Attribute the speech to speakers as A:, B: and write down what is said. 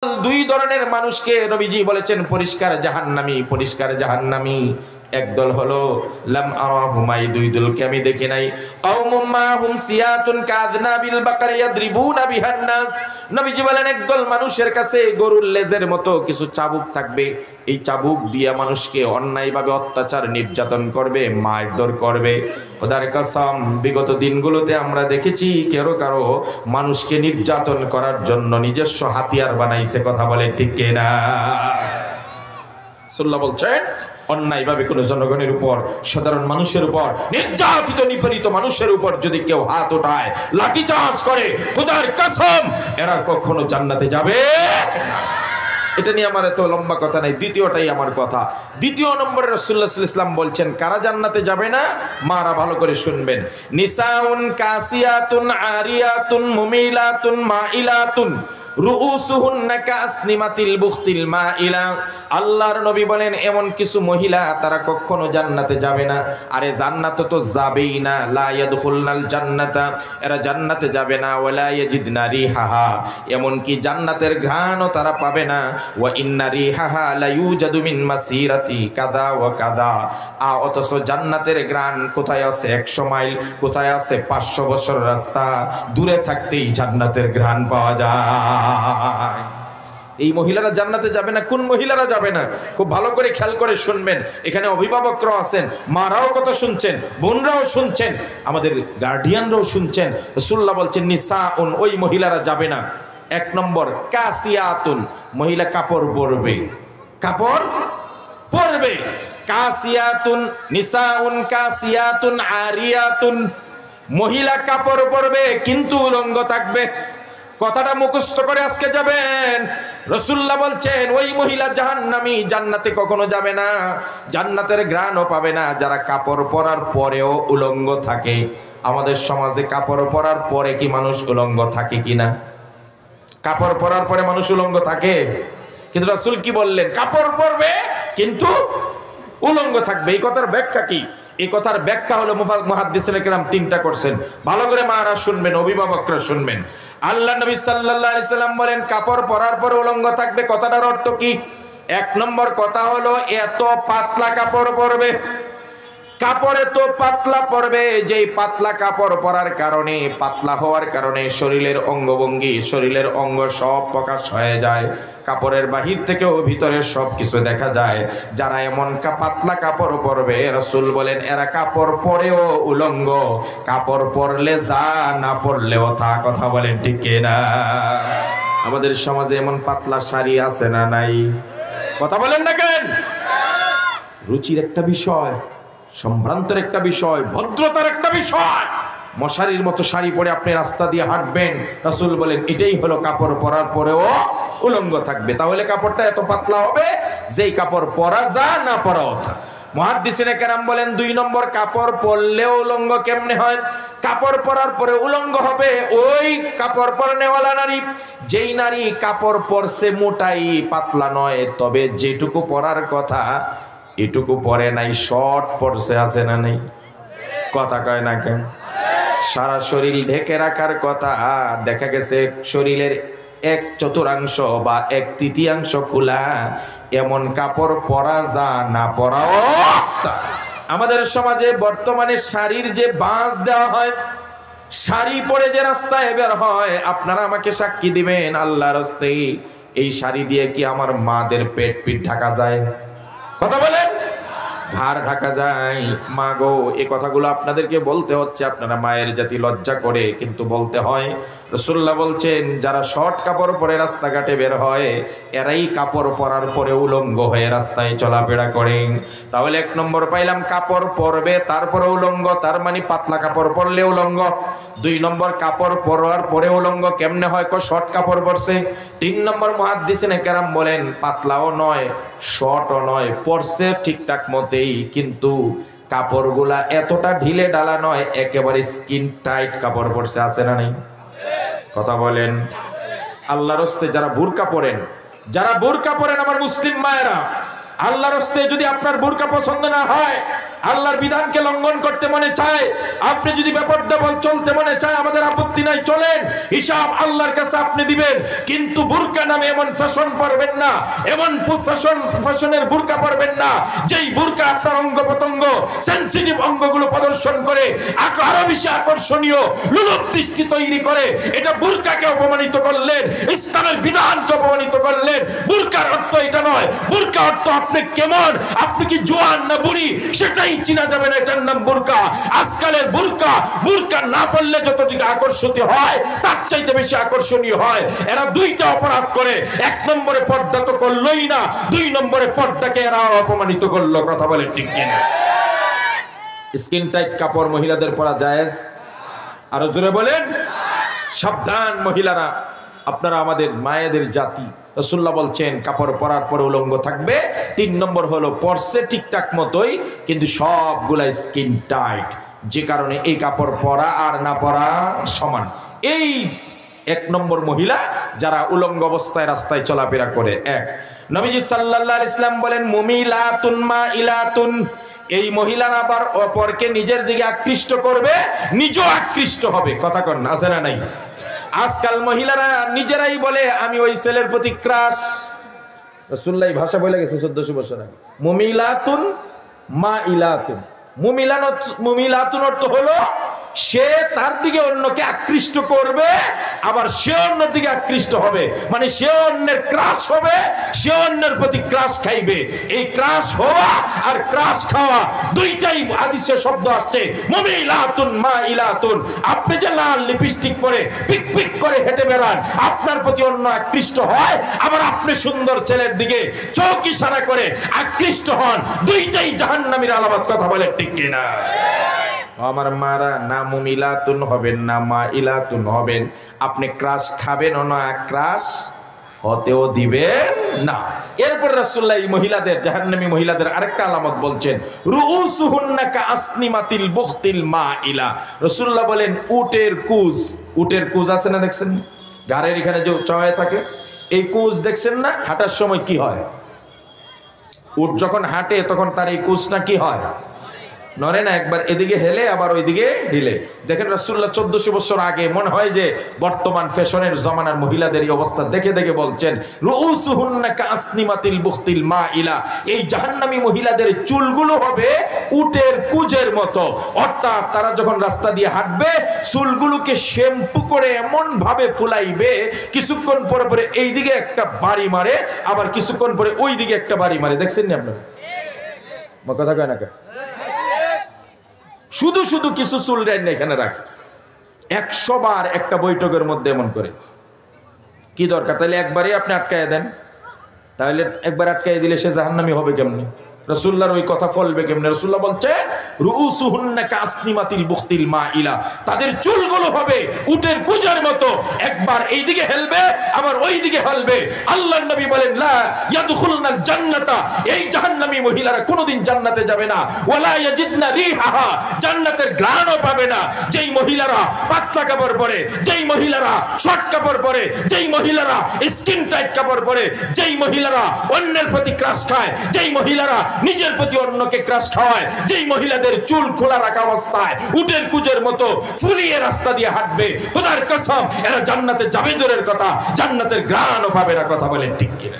A: দুই ধরনের মানুষকে নবীজি বলেছেন পরিষ্কার জাহান্নামী, পরিষ্কার জাহান্নামী। একদল হলো লাম আরাহুমাই, দুই দলকে আমি দেখি নাই। কওমুম মাহুম সিয়াতুন কাযনাবিল বাকার ইয়াদরিবুনা বিহান নাস। নবীজি বলেন একদল মানুষের কাছে গরুর লেজের মতো কিছু চাবুক থাকবে, এই চাবুক দিয়ে মানুষকে অন্যায়ভাবে অত্যাচার নির্যাতন করবে, মারধর করবে। খোদার কসম বিগত দিনগুলোতে আমরা দেখেছি কারো কারো মানুষকে নির্যাতন করার জন্য নিজস্ব হাতিয়ার বানাইছে। কথা বলেন ঠিক কিনা? রাসূলুল্লাহ বলছেন অন্যায়ভাবে কোনো জনগণের উপর, সাধারণ মানুষের উপর, নির্যাতিত নিপীড়িত মানুষের উপর যদি কেউ হাত ওঠায়, লাঠিচার্জ করে, খোদার কসম এরা কখনো জান্নাতে যাবে না। এটা নিয়ে আমার এত লম্বা কথা নাই, দ্বিতীয়টাই আমার কথা। দ্বিতীয় নম্বরে রাসূলুল্লাহ সাল্লাল্লাহু আলাইহি ওয়াসাল্লাম বলছেন কারা জান্নাতে যাবে না। মারা ভালো করে শুনবেন। নিসাউন কাসিয়াতুন আরিয়াতুন মুমিলাতুন মাইলাতুন রুউসুহুন্না কাসনিমাতিল বুখতিল মাইলা। আল্লাহর নবী বলেন এমন কিছু মহিলা তারা কখনো জান্নাতে যাবে না। আরে জান্নাতে তো যাবেই না, লা ইয়াদখুলনাল জান্নাতা, এরা জান্নাতে যাবে না। ওয়ালা ইয়াজিদনা রিহাহা, এমন কি জান্নাতের ঘ্রাণও তারা পাবে না। ওয়া ইন্না রিহাহা লা ইউজাদু মিন মাসিরাতি কাদা ওয়া কাদা। অথচ জান্নাতের ঘ্রাণ কোথায় আছে 100 মাইল, কোথায় আছে 500 বছর রাস্তা, দূরে থাকতেই জান্নাতের ঘ্রাণ পাওয়া যায়। এই মহিলারা জান্নাতে যাবে না। কোন মহিলারা যাবে না খুব ভালো করে খেয়াল করে শুনবেন। এখানে অভিভাবকরাও আছেন, মারাও কথা শুনছেন, বোনরাও শুনছেন, আমাদের গার্ডিয়ানরাও শুনছেন। রাসূলুল্লাহ বলছেন নিসাউন, ওই মহিলারা যাবে না। এক নম্বর কাসিয়াতুন, মহিলা কাপড় পরবে, কাপড় পরবে। কাসিয়াতুন, নিসাউন কাসিয়াতুন আরিয়াতুন, মহিলা কাপড় পরবে কিন্তু উলঙ্গ থাকবে। কথাটা মুখস্থ করে আজকে যাবেন। রাসূলুল্লাহ বলছেন ওই মহিলা জাহান্নামী, জান্নাতে কখনো যাবে না, জান্নাতের ঘ্রাণও পাবে না যারা কাপড় পরার পরেও উলঙ্গ থাকে। আমাদের সমাজে কাপড় পরার পরে কি মানুষ উলঙ্গ থাকে কিনা? কাপড় পরার পরে মানুষ উলঙ্গ থাকে, কিন্তু রাসূল কি বললেন? কাপড় পরবে কিন্তু উলঙ্গ থাকবে। এই কথার ব্যাখ্যা কি? এই কথার ব্যাখ্যা হলো মুহাদ্দিসিনে কেরাম তিনটা করছেন। ভালো করে মারা শুনবেন, অভিভাবকরা শুনবেন। আল্লাহ নবী সাল্লাল্লাহু আলাইহি সাল্লাম বলেন কাপড় পরার পরে উলঙ্গ থাকবে। কথাটার অর্থ কি? এক নম্বর কথা হলো এত পাতলা কাপড় পরবে, কাপড়ে তো পাতলা পরবে, যেই পাতলা কাপড় পরার কারণে, পাতলা হওয়ার কারণে শরীরের অঙ্গভঙ্গি, শরীরের অঙ্গ সব প্রকাশ হয়ে যায়। কাপড়ের বাহির থেকেও ভিতরের সব কিছু দেখা যায়। যারা এমন পাতলা কাপড় পরবে, রাসূল বলেন এরা কাপড় পরেও উলঙ্গ, কাপড় পরলে যা, না পরলেও তা। কথা বলেন ঠিক কিনা? আমাদের সমাজে এমন পাতলা শাড়ি আছে না নাই? কথা বলেন না কেন? রুচির একটা বিষয়, সম্ভ্রান্তের একটা বিষয়, ভদ্রতার একটা বিষয়। মশারির মতো শাড়ি পরে আপনি রাস্তা দিয়ে হাঁটবেন, রাসূল বলেন এটাই হলো কাপড় পরার পরেও উলঙ্গ থাকবে। তাহলে কাপড়টা এত পাতলা হবে যেই কাপড় পরা যা, না পরাও তা। মুহাদ্দিসিনে কেরাম বলেন দুই নম্বর কাপড় পরলেও উলঙ্গ কেমনে হয়? কাপড় পরার পরে উলঙ্গ হবে ওই কাপড় পরনেওয়ালা নারী, যেই নারী কাপড় পরছে মোটাই, পাতলা নয়, তবে যেটুকু পরার কথা এটুকু পরে নাই, শর্ট পরছে। আছে না নেই? কথা কয় না কেন? সারা শরীর ঢেকে রাখার কথা, দেখা গেছে শরীরের 1/4 বা 1/3 খোলা। এমন কাপড় পরা যা, না পরাও তা। আমাদের সমাজে বর্তমানে শাড়ির যে বাঁশ দেওয়া হয়, শাড়ি পরে যে রাস্তায় বের হয়, আপনারা আমাকে সাক্ষী দিবেন আল্লাহর হস্তে, এই শাড়ি দিয়ে কি আমার মাদের পেট পিঠ ঢাকা যায়? কথা বলেন। ঘাড় ঢাকা যায়। মা গো, এই কথাগুলো আপনাদেরকে বলতে হচ্ছে, আপনারা মায়ের জাতি, লজ্জা করে কিন্তু বলতে হয়। রাসূলুল্লাহ বলছেন যারা শর্ট কাপড় পরে রাস্তাঘাটে বের হয়, এরাই কাপড় পরার পরে উলঙ্গ হয়ে রাস্তায় চলাফেরা করে। তাহলে এক নম্বর পাইলাম কাপড় পরবে তারপরে উলঙ্গ, তার মানে পাতলা কাপড় পরলে উলঙ্গ। দুই নম্বর কাপড় পরার পরে উলঙ্গ কেমনে হয়? শর্ট কাপড় পরছে। তিন নম্বর মুহাদ্দিসিনে কেরাম বলেন পাতলাও নয়, শর্টও নয়, পরছে ঠিকঠাক মতেই, কিন্তু কাপড়গুলা এতটা ঢিলে ডালা নয়, একেবারে স্কিন টাইট কাপড় পরছে। আছে না নেই? কথা বলেন। আল্লাহর হস্তে যারা বোরকা পরেন, যারা বোরকা পরেন আমার মুসলিম মায়েরা, আল্লাহর রাস্তায় যদি আপনার বোরকা পছন্দ না হয়, আল্লাহর বিধানকে লঙ্ঘন করতে মনে চায়, আপনি যদি বেপরদা চলতে মনে চায়, আমাদের আপত্তি নাই, চলেন, হিসাব আল্লাহর কাছে আপনি দিবেন। কিন্তু বোরকা নামে এমন ফ্যাশন পরবেন না, এমন ফ্যাশনের বোরকা পরবেন না যেই বোরকা আপনার অঙ্গ প্রত্যঙ্গ, সেনসিটিভ অঙ্গগুলো প্রদর্শন করে আরো বেশি আকর্ষণীয় লোলুপ দৃষ্টি তৈরি করে। এটা বোরকাকে অপমানিত করলেন, ইসলামের বিধানকে অপমানিত করলেন। বোরকার অর্থ এটা নয়। বোরকা অর্থ আপনি কেমন, আপনি কি জোয়ান না বুড়ি সেটাই চিনা যাবে না, এটার নাম বোরকা। আজকালের বোরকা, বোরকা না পড়লে যতটুকু আকর্ষিত হয় তার চাইতে বেশি আকর্ষণীয় হয়। এরা দুইটা অপরাধ করে, এক নম্বরে পর্দা তো করলোই না, দুই নম্বরে পর্দাকে এরা অপমানিত করলো। কথা বলে ঠিক কিনা? স্কিন টাইট কাপড় মহিলাদের পরা জায়েজ? আরো জোরে বলেন। সাবধান মহিলারা, আপনারা আমাদের মায়েদের জাতি। রাসূলুল্লাহ বলছেন কাপড় পরার পরে উলঙ্গ থাকবে। 3 নম্বর হলো পরছে ঠিকঠাক মতোই, কিন্তু সবগুলা স্কিন টাইট, যে কারণে এই কাপড় পরা আর না পরা সমান। এই 1 নম্বর মহিলা যারা উলঙ্গ অবস্থায় রাস্তায় চলাফেরা করে। এক নবীজি সাল্লাল্লাহু আলাইহি ওয়াসাল্লাম বলেন মুমিলাতুন মাইলাতুন, এই মহিলারা আবার অপরকে নিজের দিকে আকৃষ্ট করবে, নিজেও আকৃষ্ট হবে। কথা কন আছে না নাই? আজকাল মহিলারা নিজেরাই বলে আমি ওই ছেলের প্রতি ক্রাশ। রাসূলুল্লাহ ভাষা বলে গেছে 1400 বছর আগে। মুমিলাতুন মাইলাতুন, মুমিলাতুন অর্থ হলো সে তার দিকে অন্যকে আকৃষ্ট করবে, আবার সে অন্যের দিকে আকৃষ্ট হবে, মানে সে অন্যের ক্রাশ হবে, সে অন্যের প্রতি ক্রাশ খাইবে। এই ক্রাশ হওয়া আর ক্রাশ খাওয়া দুইটাই হাদিসে শব্দ আসছে মুমিলাতুন মাইলাতুন। আপনি যে লাল লিপস্টিক পরে পিক পিক করে হেঁটে বেড়ান, আপনার প্রতি অন্য আকৃষ্ট হয়, আবার আপনি সুন্দর ছেলের দিকে চোখ ইশারা করে আকৃষ্ট হন। দুইটাই জাহান্নামীর আলামত। কথা বলে ঠিক কিনা? আমার মারা না মুমিলাতুন হবেন না মাইলাতুন হবেন। আপনি ক্রাশ খাবেন না, ক্রাশ হতেও দিবেন না। এরপর রাসূলুল্লাহ এই মহিলাদের, জাহান্নামী মহিলাদের আরেকটা আলামত বলছেন রুউসুহুন্না কাআসনিমাতিল বুখতিল মাইলা। রাসূলুল্লাহ বলেন উটের কুজ, উটের কুজ আছে না দেখছেন, ঘাড়ের এখানে যে চওড়া থাকে, এই কুজ দেখছেন না? হাঁটার সময় কি হয়? উট যখন হাঁটে তখন তার এই কুজটা কি হয়? নড়ে না, একবার এদিকে হেলে আবার ওইদিকে হিলে। দেখেন রাসূলুল্লাহ 1400 বছর আগে, মনে হয় যে বর্তমান ফ্যাশনের জামানার মহিলাদের এই অবস্থা দেখে দেখে বলছেন রুউসুহুন্না কাআসনিমাতিল বুখতিল মাইলা। এই জাহান্নামী মহিলাদের চুলগুলো হবে উটের কুজের মতো, অর্থাৎ তারা যখন রাস্তা দিয়ে হাঁটবে চুলগুলোকে শ্যাম্পু করে এমন ভাবে ফুলাইবে, কিছুক্ষণ পরে পরে এইদিকে একটা বাড়ি মারে, আবার কিছুক্ষণ পরে ওইদিকে একটা বাড়ি মারে। দেখছেন না আপনারা? কথা কয় না কে? শুধু শুধু কিছু চুল এখানে রাখে 100 বার একটা বৈঠকের মধ্যে এমন করে। কি দরকার? তাহলে একবারই আপনি আটকায় দেন, তাহলে একবার আটকায় দিলে সে জাহান্নামী হবে কেমনি? রাসূলুল্লাহর ওই কথা ফলবে কেমনে? রাসূলুল্লাহ বলছে রুউসুহুন্না কাআসনিমাতিল বুখতিল মাইলা, তাদের চুলগুলো হবে উটের কুজার মতো, একবার এইদিকে হেলবে আবার ওইদিকে হেলবে। আল্লাহর নবী বলেন লা ইয়াদখুলনাল জান্নাতা, এই জাহান্নামী মহিলারা কোনোদিন জান্নাতে যাবে না। ওয়ালা ইয়াজিদনা রিহাহা, জান্নাতের ঘ্রাণও পাবে না। যেই মহিলারা পাতলা কাপড় পরে, যেই মহিলারা শর্ট কাপড় পরে, যেই মহিলারা স্কিন টাইট কাপড় পরে, যেই মহিলারা অন্যের প্রতি ক্রাশ খায়, যেই মহিলারা নিজের প্রতি অন্যকে ক্রাশ খাওয়ায়, যেই মহিলাদের চুল খোলা রাখা অবস্থায় উটের কুজের মতো ফুলিয়ে রাস্তা দিয়ে হাঁটবে, খোদার কসম এরা জান্নাতে যাবে দূরের কথা, জান্নাতের ঘ্রাণও পাবে না। কথা বলেন ঠিক কিনা?